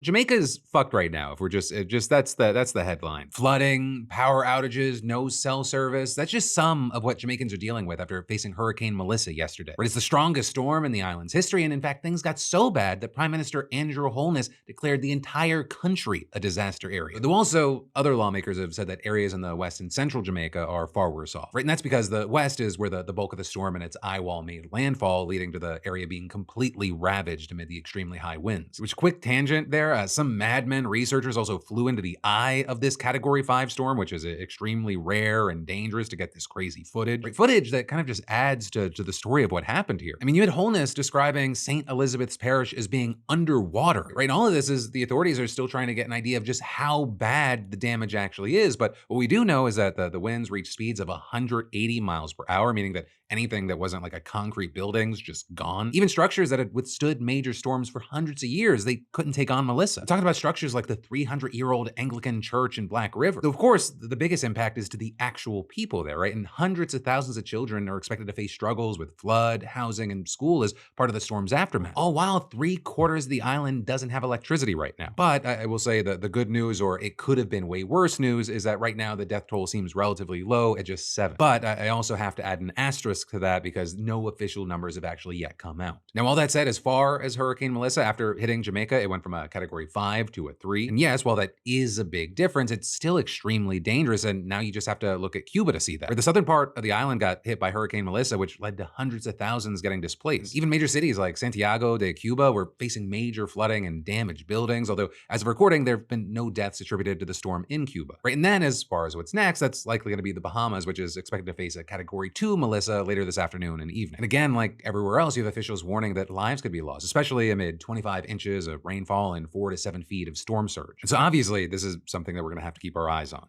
Jamaica's fucked right now. If we're just that's the headline. Flooding, power outages, no cell service. That's just some of what Jamaicans are dealing with after facing Hurricane Melissa yesterday. Right, it's the strongest storm in the island's history, and in fact, things got so bad that Prime Minister Andrew Holness declared the entire country a disaster area. Though also, other lawmakers have said that areas in the West and Central Jamaica are far worse off. Right, and that's because the West is where the bulk of the storm and its eye wall made landfall, leading to the area being completely ravaged amid the extremely high winds. Which, quick tangent there. Some madmen researchers also flew into the eye of this Category 5 storm, which is extremely rare and dangerous to get this crazy footage. Right? Footage that kind of just adds to the story of what happened here. I mean, you had Holness describing St. Elizabeth's Parish as being underwater, right? And all of this is the authorities are still trying to get an idea of just how bad the damage actually is. But what we do know is that the winds reached speeds of 180 miles per hour, meaning that anything that wasn't like a concrete building's just gone. Even structures that had withstood major storms for hundreds of years, they couldn't take on Melissa. I'm talking about structures like the 300-year-old Anglican church in Black River. Though of course, the biggest impact is to the actual people there, right? And hundreds of thousands of children are expected to face struggles with flood, housing, and school as part of the storm's aftermath. All while 3/4 of the island doesn't have electricity right now. But I will say that the good news, or it could have been way worse news, is that right now the death toll seems relatively low at just 7. But I also have to add an asterisk to that because no official numbers have actually yet come out. Now, all that said, as far as Hurricane Melissa, after hitting Jamaica, it went from a Category 5 to a 3. And yes, while that is a big difference, it's still extremely dangerous, and now you just have to look at Cuba to see that. Where the southern part of the island got hit by Hurricane Melissa, which led to hundreds of thousands getting displaced. Even major cities like Santiago de Cuba were facing major flooding and damaged buildings, although as of recording, there have been no deaths attributed to the storm in Cuba. Right, and then as far as what's next, that's likely going to be the Bahamas, which is expected to face a Category 2 Melissa later this afternoon and evening. And again, like everywhere else, you have officials warning that lives could be lost, especially amid 25 inches of rainfall and 4 to 7 feet of storm surge. And so obviously, this is something that we're going to have to keep our eyes on.